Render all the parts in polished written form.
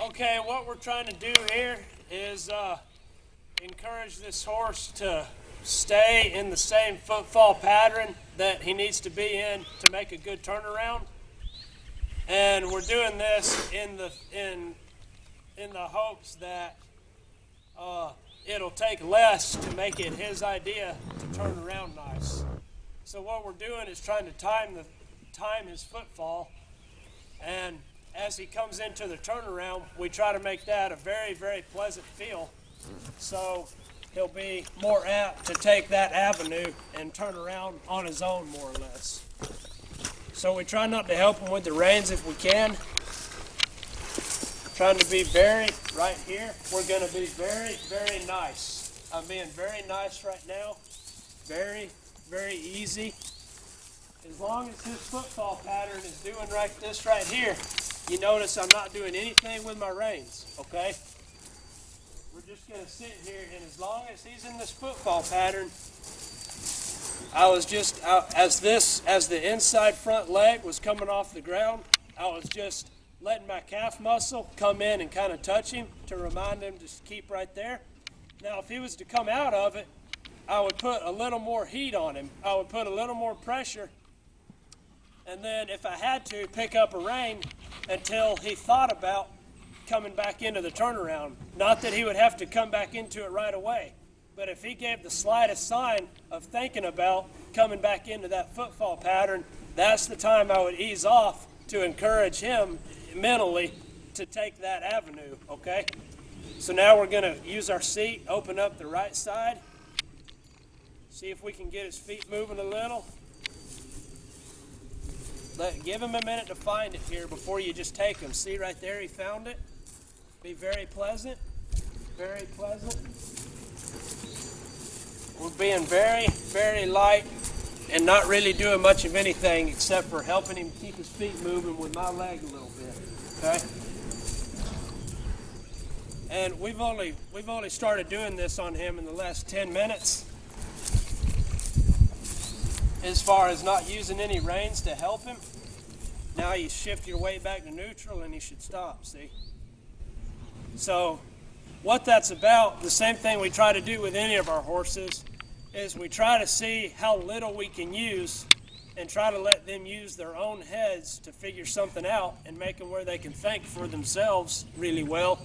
Okay, what we're trying to do here is encourage this horse to stay in the same footfall pattern that he needs to be in to make a good turnaround. And we're doing this in the hopes that it'll take less to make it his idea to turn around nice. So what we're doing is trying to time his footfall, and as he comes into the turnaround, we try to make that a very, very pleasant feel, so he'll be more apt to take that avenue and turn around on his own, more or less. So we try not to help him with the reins if we can. Trying to be right here, we're going to be very, very nice. I'm being very nice right now. Very, very easy. As long as his footfall pattern is doing this right here, you notice I'm not doing anything with my reins, okay? We're just going to sit here, and as long as he's in this footfall pattern, as the inside front leg was coming off the ground, I was just letting my calf muscle come in and kind of touch him to remind him to keep right there. Now, if he was to come out of it, I would put a little more heat on him. I would put a little more pressure, and then if I had to, pick up a rein until he thought about coming back into the turnaround. Not that he would have to come back into it right away, but if he gave the slightest sign of thinking about coming back into that footfall pattern, that's the time I would ease off to encourage him mentally to take that avenue, okay? So now we're going to use our seat, open up the right side, see if we can get his feet moving a little. Give him a minute to find it here before you just take him. See right there, he found it. Be very pleasant, very pleasant. We're being very, very light and not really doing much of anything except for helping him keep his feet moving with my leg a little bit, okay? And we've only started doing this on him in the last 10 minutes. As far as not using any reins to help him. Now you shift your weight back to neutral and he should stop, see? So what that's about, the same thing we try to do with any of our horses, is we try to see how little we can use and try to let them use their own heads to figure something out and make them where they can think for themselves really well,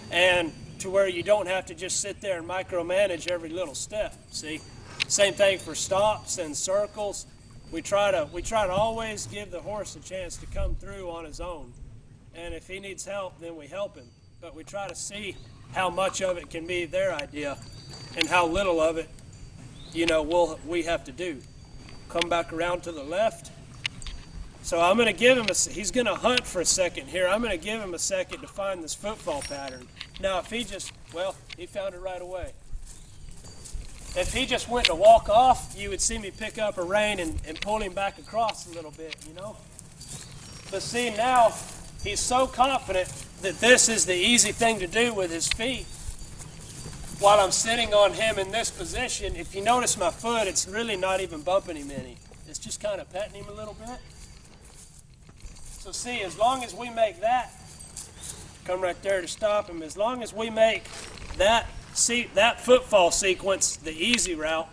and to where you don't have to just sit there and micromanage every little step, see? Same thing for stops and circles. We try to always give the horse a chance to come through on his own. And if he needs help, then we help him. But we try to see how much of it can be their idea and how little of it, we have to do. Come back around to the left. So I'm going to give him he's going to hunt for a second here. I'm going to give him a second to find this footfall pattern. Now if he found it right away. If he just went to walk off, you would see me pick up a rein and pull him back across a little bit, But see, now he's so confident that this is the easy thing to do with his feet. While I'm sitting on him in this position, if you notice my foot, it's really not even bumping him any. It's just kind of petting him a little bit. So see, as long as we make that, come right there to stop him, as long as we make that footfall sequence the easy route,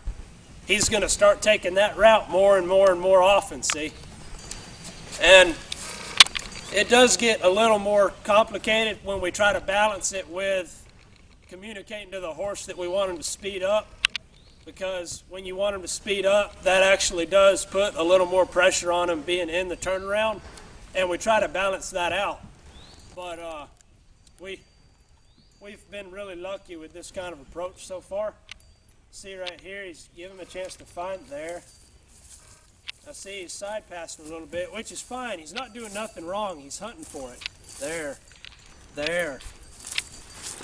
he's going to start taking that route more and more and more often, see? And it does get a little more complicated when we try to balance it with communicating to the horse that we want him to speed up, because when you want him to speed up, that actually does put a little more pressure on him being in the turnaround, and we try to balance that out. But we've been really lucky with this kind of approach so far. See right here, he's giving him a chance to find there. I see he's side passing a little bit, which is fine. He's not doing nothing wrong. He's hunting for it. There.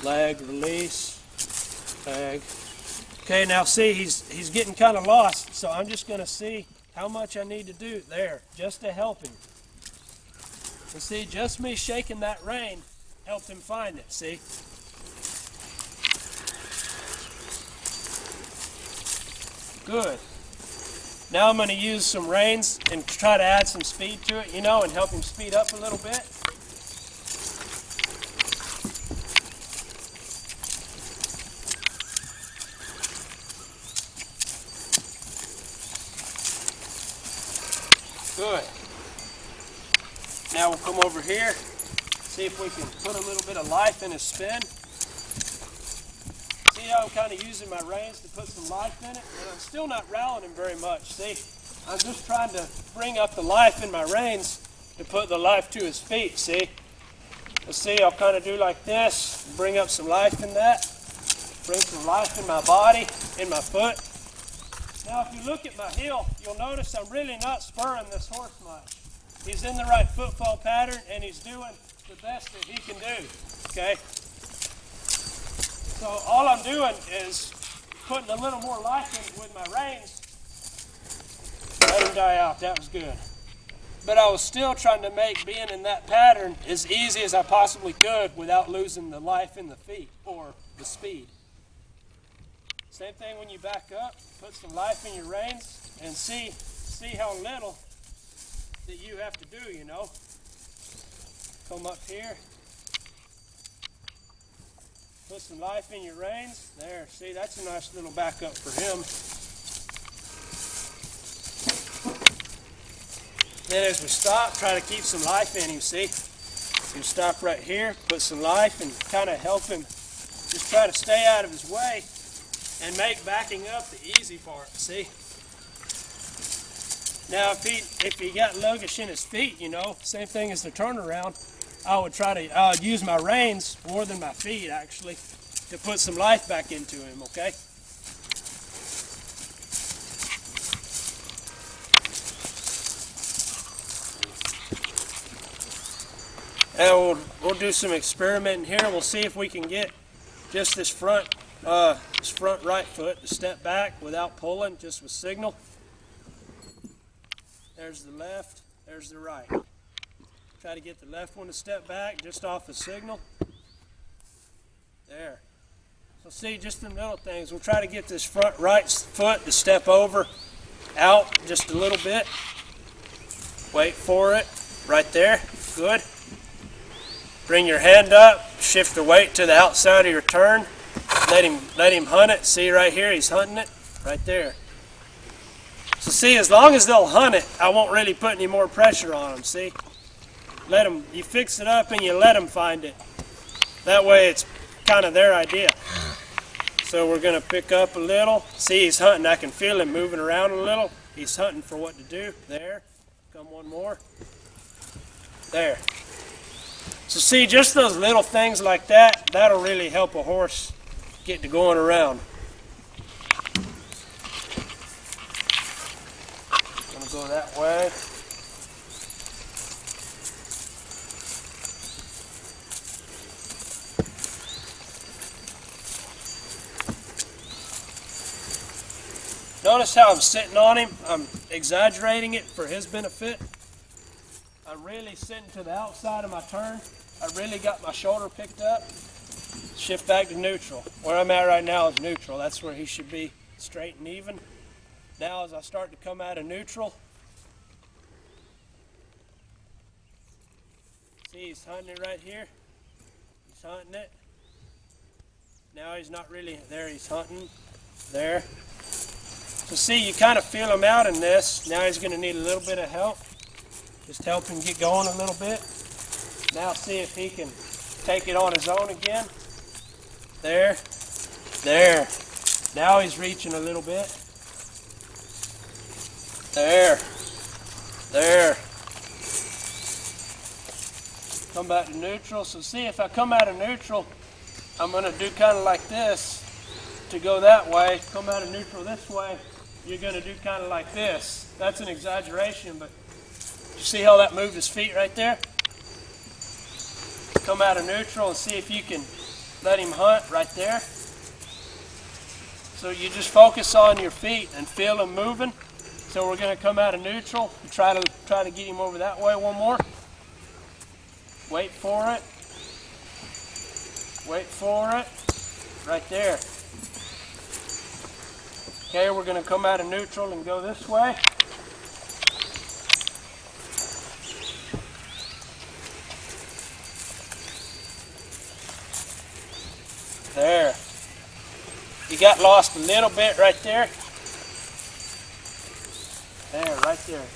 Leg, release, leg. Okay, now see, he's getting kind of lost, so I'm just going to see how much I need to do there, just to help him. And see, just me shaking that rein helped him find it, see? Good. Now I'm going to use some reins and try to add some speed to it, and help him speed up a little bit. come over here, see if we can put a little bit of life in his spin. See how I'm kind of using my reins to put some life in it? And I'm still not rallying him very much. See, I'm just trying to bring up the life in my reins to put the life to his feet, see? Let's see, I'll kind of do like this, bring up some life in that, bring some life in my body, in my foot. Now if you look at my heel, you'll notice I'm really not spurring this horse much. He's in the right footfall pattern and he's doing the best that he can do, okay? So all I'm doing is putting a little more life in with my reins. Let him die out, that was good. But I was still trying to make being in that pattern as easy as I possibly could without losing the life in the feet or the speed. Same thing when you back up, put some life in your reins and see how little that you have to do, you know. Come up here, put some life in your reins. There, see, that's a nice little backup for him. Then as we stop, try to keep some life in him, see? You stop right here, put some life and kind of help him. Just try to stay out of his way and make backing up the easy part, see? Now if he got luggish in his feet, you know, same thing as the turnaround, I would use my reins more than my feet actually to put some life back into him, okay? And we'll do some experimenting here. We'll see if we can get just this front right foot to step back without pulling, just with signal. There's the left, there's the right. Try to get the left one to step back just off the signal. There. So see, just the little things. We'll try to get this front right foot to step over, out just a little bit. Wait for it, right there, good. Bring your hand up, shift the weight to the outside of your turn. Let him hunt it. See right here, he's hunting it, right there. So see, as long as they'll hunt it, I won't really put any more pressure on them, see? Let them, you fix it up and you let them find it. That way it's kind of their idea. So we're gonna pick up a little. See, he's hunting, I can feel him moving around a little. He's hunting for what to do. There, come one more. There. So see, just those little things like that, that'll really help a horse get to going around. Gonna go that way. Notice how I'm sitting on him. I'm exaggerating it for his benefit. I'm really sitting to the outside of my turn. I really got my shoulder picked up. Shift back to neutral. Where I'm at right now is neutral. That's where he should be, straight and even. Now as I start to come out of neutral, see, he's hunting it right here. He's hunting it. Now he's not really there, he's hunting there. So see, you kind of feel him out in this. Now he's going to need a little bit of help. Just help him get going a little bit. Now see if he can take it on his own again. There, there. Now he's reaching a little bit. There, there. Come back to neutral. So see, if I come out of neutral, I'm going to do kind of like this to go that way. Come out of neutral this way, you're going to do kind of like this. That's an exaggeration, but you see how that moved his feet right there? Come out of neutral and see if you can let him hunt right there. So you just focus on your feet and feel him moving. So we're going to come out of neutral and try to get him over that way one more. Wait for it. Wait for it. Right there. Okay, we're going to come out of neutral and go this way. There. You got lost a little bit right there. There, right there.